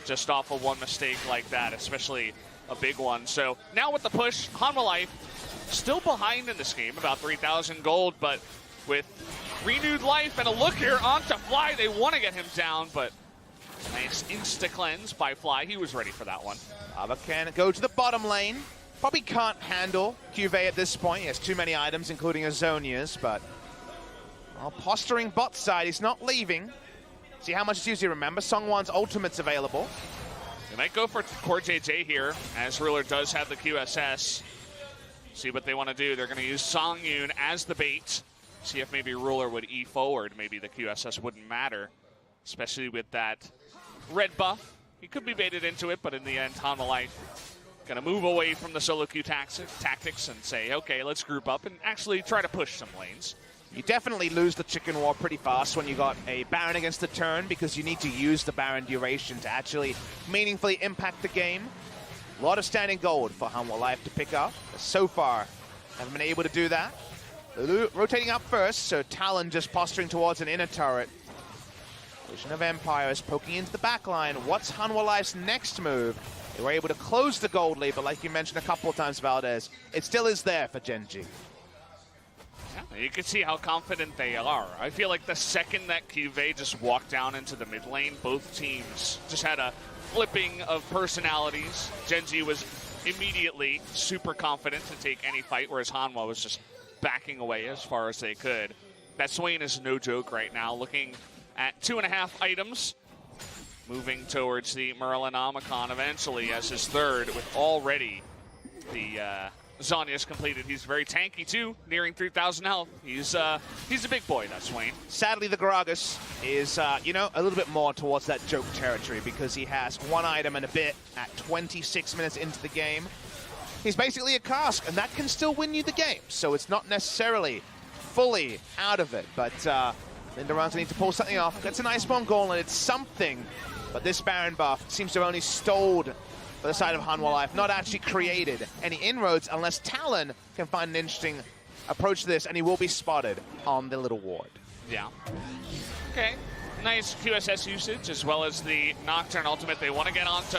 just off of one mistake like that, especially a big one. So now with the push, Hanwha Life still behind in this game, about 3,000 gold, but with renewed life and a look here onto Fly, they want to get him down, but nice insta-cleanse by Fly. He was ready for that one. Lava can go to the bottom lane. Probably can't handle Cuvée at this point. He has too many items, including Azonia's, but posturing bot side, he's not leaving. See how much it's used. Remember, Songwan's ultimate's available. They might go for Core JJ here, as Ruler does have the QSS. See what they want to do. They're going to use Songyun as the bait. See if maybe Ruler would E forward. Maybe the QSS wouldn't matter, especially with that red buff. He could be baited into it, but in the end, Hanwha Life going to move away from the solo queue tactics and say, okay, let's group up and actually try to push some lanes. You definitely lose the chicken war pretty fast when you got a Baron against the turn, because you need to use the Baron duration to actually meaningfully impact the game. A lot of standing gold for Hanwha Life to pick up. So far, haven't been able to do that. Rotating up first, so Talon just posturing towards an inner turret. Vision of Empires poking into the back line. What's Hanwha Life's next move? They were able to close the gold lead, but like you mentioned a couple of times, Valdez, it still is there for Gen.G. Yeah, you can see how confident they are. I feel like the second that Cuvée just walked down into the mid lane, both teams just had a flipping of personalities. Gen.G was immediately super confident to take any fight, whereas Hanwha was just backing away as far as they could. That Swain is no joke right now, looking at 2.5 items, moving towards the Merlinomicon eventually as his third, with already the Zhonya's completed. He's very tanky too, nearing 3,000 health. He's a big boy, that Swain. Sadly, the Gragas is, a little bit more towards that joke territory, because he has one item and a bit at 26 minutes into the game. He's basically a cask, and that can still win you the game. So it's not necessarily fully out of it, but Lindaran's need to pull something off. Gets a nice bomb goal, and it's something. But this Baron buff seems to have only stalled for the side of Hanwha Life, not actually created any inroads, unless Talon can find an interesting approach to this, and he will be spotted on the little ward. Yeah. Okay. Nice QSS usage, as well as the Nocturne ultimate. They want to get onto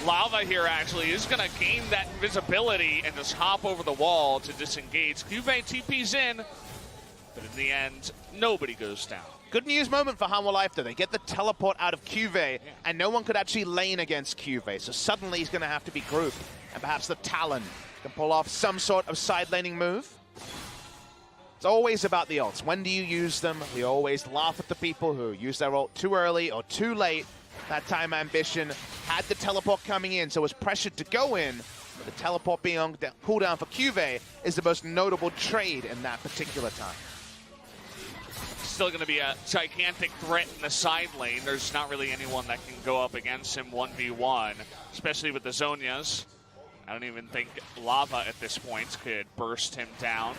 Lava here, actually. He's going to gain that invisibility and just hop over the wall to disengage. Cuvée TP's in, but in the end, nobody goes down. Good news moment for Hanwha Life, though. They get the teleport out of Cuvée, and no one could actually lane against Cuvée. So suddenly he's going to have to be grouped, and perhaps the Talon can pull off some sort of side laning move. It's always about the ults. When do you use them? We always laugh at the people who use their ult too early or too late. That time Ambition had the teleport coming in, so was pressured to go in. But the teleport being on cooldown for Cuvée is the most notable trade in that particular time. Still going to be a gigantic threat in the side lane. There's not really anyone that can go up against him 1v1, especially with the Zhonyas. I don't even think Lava at this point could burst him down.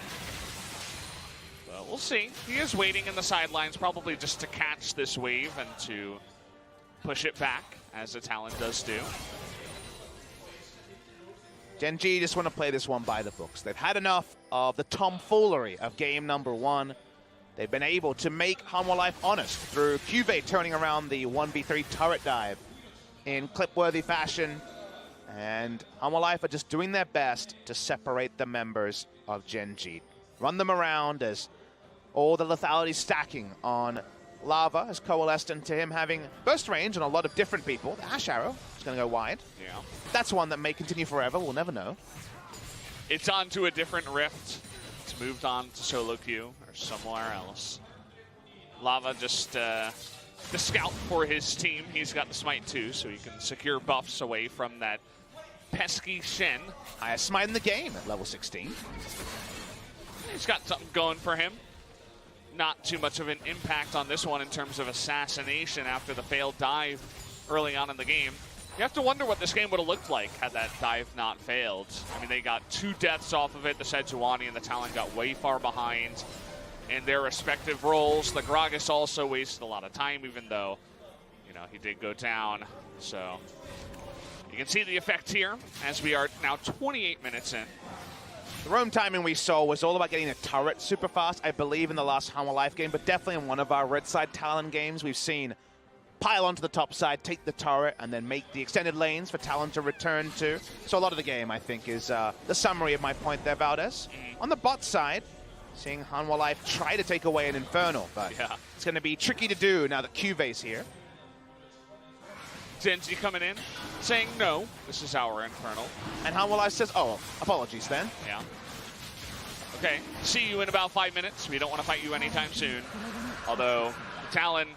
But we'll see. He is waiting in the sidelines, probably just to catch this wave and to push it back, as the Talon does do. Gen.G just want to play this one by the books. They've had enough of the tomfoolery of game number one. They've been able to make Hanwha Life honest through Cuvée turning around the 1v3 turret dive in clip-worthy fashion. And Hanwha Life are just doing their best to separate the members of Gen.G. Run them around as all the lethality stacking on Lava has coalesced into him having burst range on a lot of different people. The Ash Arrow is going to go wide. Yeah. That's one that may continue forever. We'll never know. It's on to a different rift. It's moved on to solo queue or somewhere else. Lava just the scout for his team. He's got the smite too, so he can secure buffs away from that pesky Shen. Highest smite in the game at level 16. He's got something going for him. Not too much of an impact on this one in terms of assassination after the failed dive early on in the game. You have to wonder what this game would have looked like had that dive not failed. I mean, they got 2 deaths off of it. The Sejuani and the Talon got way far behind. in their respective roles. The Gragas also wasted a lot of time, even though, you know, he did go down. So you can see the effect here as we are now 28 minutes in. The roam timing we saw was all about getting a turret super fast, I believe, in the last Hanwha Life game, but definitely in one of our red side Talon games, we've seen pile onto the top side, take the turret, and then make the extended lanes for Talon to return to. So a lot of the game, I think, is the summary of my point there, Valdez. On the bot side, seeing Hanwha Life try to take away an Infernal, but it's going to be tricky to do now that Cuve's here. Gen.G coming in, saying no, this is our Infernal. And Hanwha Life says, oh, apologies then. Yeah. Okay, see you in about 5 minutes. We don't want to fight you anytime soon. Although Talon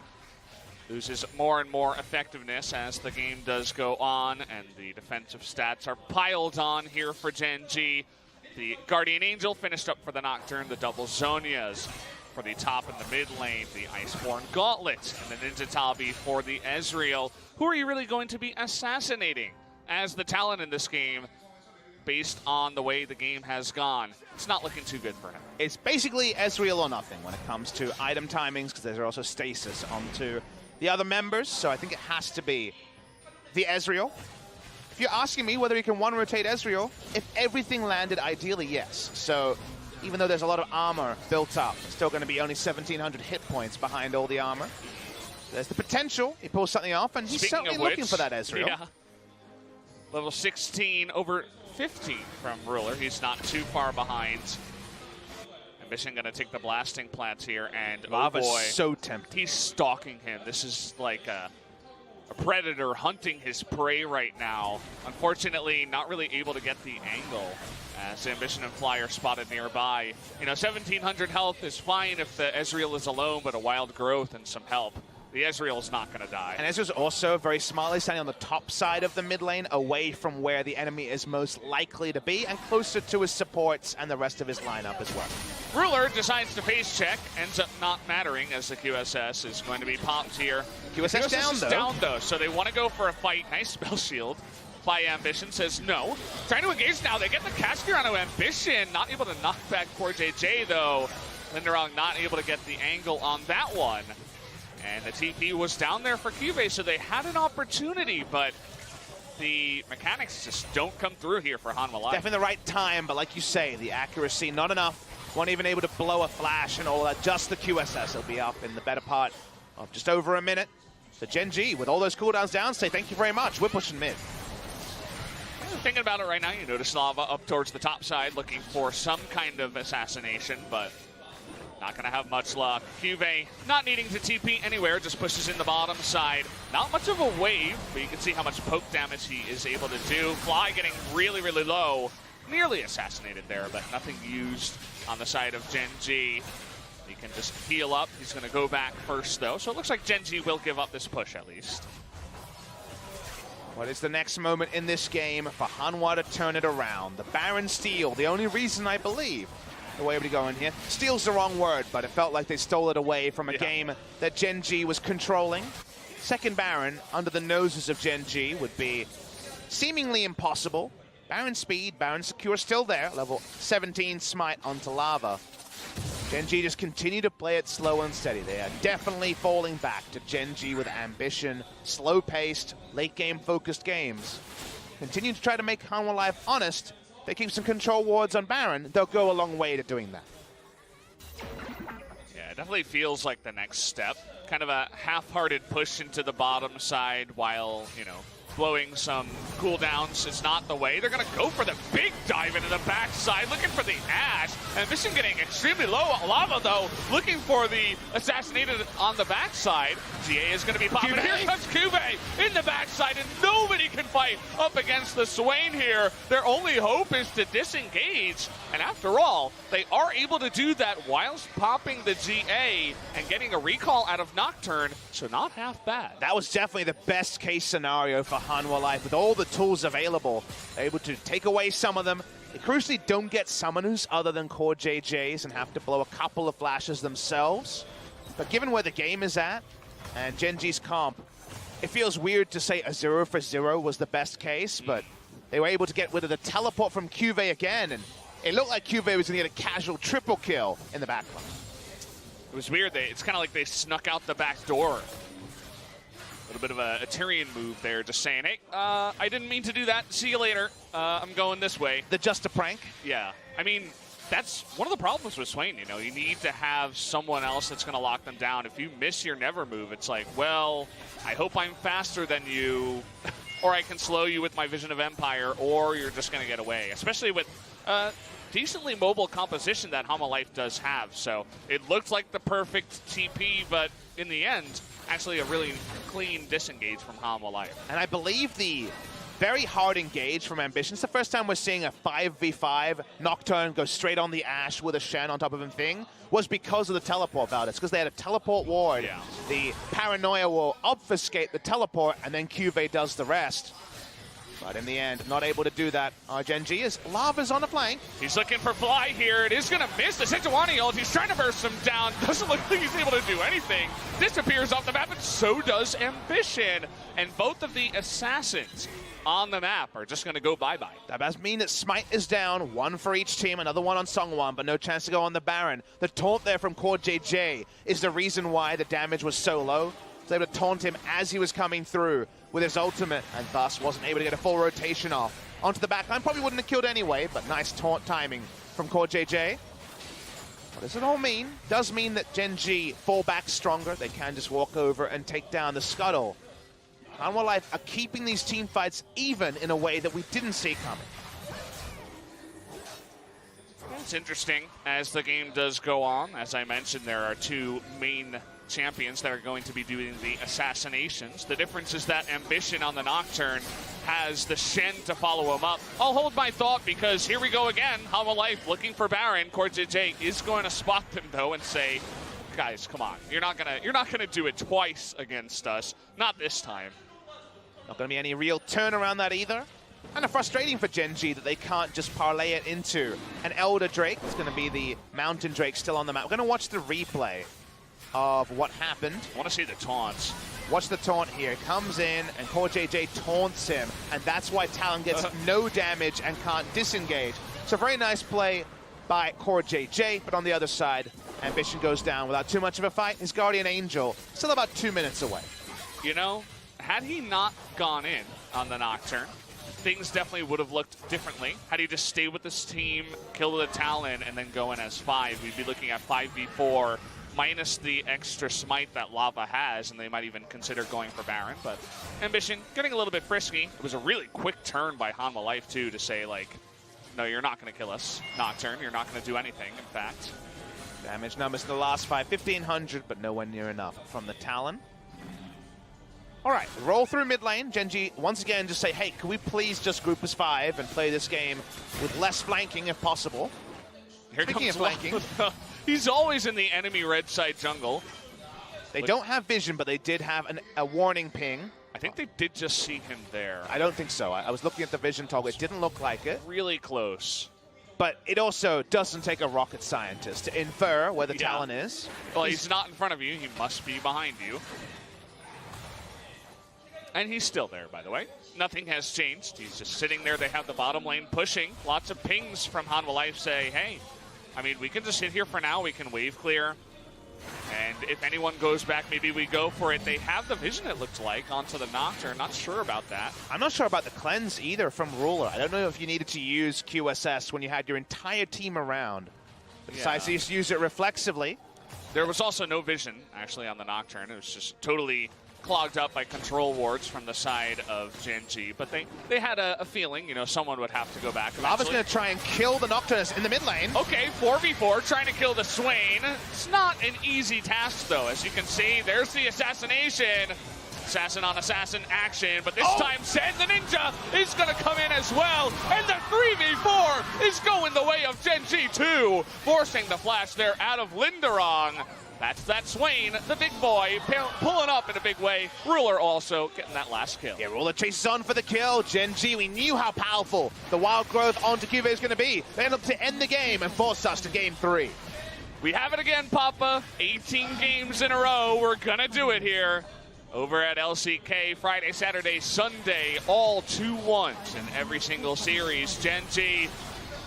loses more and more effectiveness as the game does go on, and the defensive stats are piled on here for Gen.G. The Guardian Angel finished up for the Nocturne, the double Zhonyas for the top and the mid lane, the Iceborne Gauntlet, and the Ninja Tabi for the Ezreal. Who are you really going to be assassinating as the Talon in this game based on the way the game has gone? It's not looking too good for him. It's basically Ezreal or nothing when it comes to item timings, because there's also stasis onto the other members, so I think it has to be the Ezreal. If you're asking me whether he can one-rotate Ezreal, if everything landed ideally, yes. So even though there's a lot of armor built up, it's still going to be only 1,700 hit points behind all the armor. There's the potential. He pulls something off, and he's certainly looking for that Ezreal. Yeah. Level 16 over 15 from Ruler. He's not too far behind. Ambition going to take the blasting plants here, and Lava's oh boy, so tempting. He's stalking him. This is like a predator hunting his prey right now. Unfortunately, not really able to get the angle as Ambition and Fly are spotted nearby. You know, 1,700 health is fine if the Ezreal is alone, but a wild growth and some help. The Ezreal's not going to die. And Ezreal's also very smartly standing on the top side of the mid lane, away from where the enemy is most likely to be, and closer to his supports and the rest of his lineup as well. Ruler decides to face check, ends up not mattering as the QSS is going to be popped here. QSS is down though, so they want to go for a fight. Nice spell shield by Ambition, says no. Trying to engage now, they get the cast gear onto Ambition, not able to knock back CoreJJ though. Linderong not able to get the angle on that one. And the TP was down there for Cube, so they had an opportunity, but the mechanics just don't come through here for Hanwha Life. Definitely the right time, but like you say, the accuracy not enough. Weren't even able to blow a flash and all that. Just the QSS will be up in the better part of just over a minute. So Gen.G, with all those cooldowns down, say thank you very much. We're pushing mid. Thinking about it right now, you notice Lava up towards the top side looking for some kind of assassination, but not going to have much luck. Cuve not needing to TP anywhere, just pushes in the bottom side. Not much of a wave, but you can see how much poke damage he is able to do. Fly getting really, really low. Nearly assassinated there, but nothing used on the side of Gen.G. He can just heal up. He's going to go back first, though. So it looks like Gen.G will give up this push, at least. What is the next moment in this game for Hanwha to turn it around? The Baron steal, the only reason I believe the way we go in here. Steal's the wrong word, but it felt like they stole it away from a game that Gen.G was controlling. Second Baron under the noses of Gen.G would be seemingly impossible. Baron speed, Baron secure still there. Level 17 smite onto Lava. Gen.G just continue to play it slow and steady. They are definitely falling back to Gen.G with Ambition, slow-paced, late-game focused games. Continue to try to make Hanwha Life honest. They keep some control wards on Baron, they'll go a long way to doing that. Yeah, it definitely feels like the next step. Kind of a half-hearted push into the bottom side while, you know, blowing some cooldowns is not the way. They're going to go for the big dive into the backside, looking for the Ash. And Mission getting extremely low. Lava, though, looking for the assassinated on the backside. GA is going to be popping. Here comes Cube in the backside, and nobody can fight up against the Swain here. Their only hope is to disengage. And after all, they are able to do that whilst popping the GA and getting a recall out of Nocturne, so not half bad. That was definitely the best case scenario for Hanwha Life with all the tools available, able to take away some of them. They crucially don't get summoners other than CoreJJs and have to blow a couple of flashes themselves. But given where the game is at and Gen.G's comp, it feels weird to say a 0 for 0 was the best case, but they were able to get rid of the teleport from Cuve again, and it looked like Cuve was going to get a casual triple kill in the backline. It was weird. It's kind of like they snuck out the back door. A little bit of a Tyrion move there, just saying, hey, I didn't mean to do that. See you later. I'm going this way. The just a prank? Yeah. I mean, that's one of the problems with Swain. You know, you need to have someone else that's going to lock them down. If you miss your never move, it's like, well, I hope I'm faster than you, or I can slow you with my Vision of Empire, or you're just going to get away, especially with decently mobile composition that Hanwha Life does have. So it looked like the perfect TP, but in the end, actually a really clean disengage from Hanwha Life. And I believe the very hard engage from Ambition. It's the first time we're seeing a 5v5 Nocturne go straight on the Ashe with a Shen on top of him thing, was because of the teleport valve. It's because they had a teleport ward. Yeah. The paranoia will obfuscate the teleport, and then Cuvée does the rest. But in the end, not able to do that. Gen.G is Lava's on the flank. He's looking for Fly here. It is going to miss the Sejuani ult. He's trying to burst him down. Doesn't look like he's able to do anything. Disappears off the map, and so does Ambition. And both of the assassins on the map are just going to go bye-bye. That does mean that Smite is down, one for each team, another one on Songwon, but no chance to go on the Baron. The taunt there from CoreJJ is the reason why the damage was so low. Was able to taunt him as he was coming through with his ultimate, and thus wasn't able to get a full rotation off. Onto the backline, probably wouldn't have killed anyway, but nice taunt timing from CoreJJ. What does it all mean? Does mean that Gen.G fall back stronger. They can just walk over and take down the Scuttle. Hanwha Life are keeping these team fights even in a way that we didn't see coming. It's interesting as the game does go on. As I mentioned, there are two main champions that are going to be doing the assassinations. The difference is that Ambition on the Nocturne has the Shen to follow him up. I'll hold my thought because here we go again. Hanwha Life looking for Baron. CoreJJ is going to spot them though and say, guys, come on. You're not gonna do it twice against us. Not this time. Not going to be any real turn around that either. Kind of frustrating for Gen.G that they can't just parlay it into an Elder Drake. It's going to be the Mountain Drake still on the map. We're going to watch the replay of what happened. I want to see the taunts. Watch the taunt here. Comes in and CoreJJ taunts him, and that's why Talon gets no damage and can't disengage. So very nice play by CoreJJ, but on the other side, Ambition goes down without too much of a fight. His Guardian Angel still about 2 minutes away. You know, had he not gone in on the Nocturne, things definitely would have looked differently. Had he just stayed with this team, kill the Talon, and then go in as 5, we'd be looking at 5v4 minus the extra smite that Lava has, and they might even consider going for Baron. But Ambition getting a little bit frisky. It was a really quick turn by Hanwha Life, too, to say, like, no, you're not going to kill us, Nocturne. You're not going to do anything, in fact. Damage numbers in the last 5, 1,500, but nowhere near enough from the Talon. All right, roll through mid lane. Gen.G once again just say, hey, can we please just group as 5 and play this game with less flanking if possible? Here Speaking comes of flanking. He's always in the enemy red side jungle. They don't have vision, but they did have a warning ping. I think they did just see him there. I don't think so. I was looking at the vision toggle. It didn't look like it. Really close. But it also doesn't take a rocket scientist to infer where the Talon is. Well, he's not in front of you. He must be behind you. And he's still there, by the way. Nothing has changed. He's just sitting there. They have the bottom lane pushing. Lots of pings from Hanwha Life say, hey, I mean, we can just sit here for now. We can wave clear. And if anyone goes back, maybe we go for it. They have the vision, it looks like, onto the Nocturne. Not sure about that. I'm not sure about the cleanse either from Ruler. I don't know if you needed to use QSS when you had your entire team around. But decided to just use it reflexively. There was also no vision, actually, on the Nocturne. It was just totally clogged up by control wards from the side of Gen.G, but they had a feeling, you know, someone would have to go back. Lava's going to try and kill the Nocturnes in the mid lane. Okay, 4v4, trying to kill the Swain. It's not an easy task, though. As you can see, there's the assassination. Assassin on assassin action, but this time Sen the Ninja is going to come in as well, and the 3v4 is going the way of Gen.G too, forcing the flash there out of Linderong. That's that Swain, the big boy, pulling up in a big way. Ruler also getting that last kill. Yeah, Ruler chases on for the kill. Gen.G, we knew how powerful the wild growth onto Cuvée is going to be. They end up to end the game and force us to game 3. We have it again, Papa. 18 games in a row. We're going to do it here. Over at LCK, Friday, Saturday, Sunday, all 2-1s in every single series. Gen.G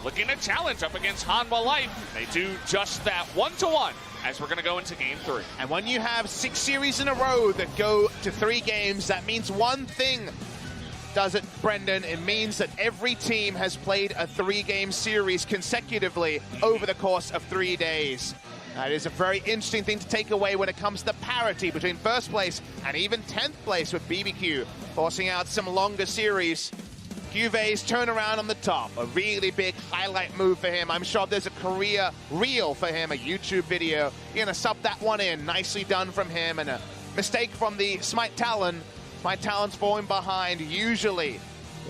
looking to challenge up against Hanwha Life. They do just that 1-1 as we're going to go into game 3. And when you have 6 series in a row that go to 3 games, that means one thing, does it, Brendan? It means that every team has played a 3-game series consecutively over the course of 3 days. That is a very interesting thing to take away when it comes to parity between first place and even 10th place with BBQ, forcing out some longer series. Juve's turnaround on the top, a really big highlight move for him. I'm sure there's a career reel for him, a YouTube video. You're gonna sub that one in, nicely done from him, and a mistake from the Smite Talon. Smite Talon's falling behind, usually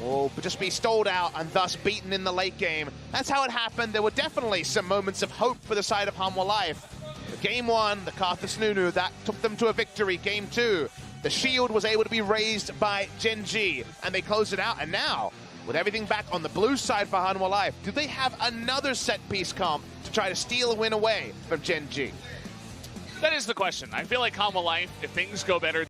will just be stalled out and thus beaten in the late game. That's how it happened. There were definitely some moments of hope for the side of Hanwha Life. But game 1, the Karthus Nunu, that took them to a victory. Game 2, the shield was able to be raised by Gen.G, and they closed it out. And now, with everything back on the blue side for Hanwha Life, do they have another set-piece comp to try to steal a win away from Gen.G? That is the question. I feel like Hanwha Life, if things go better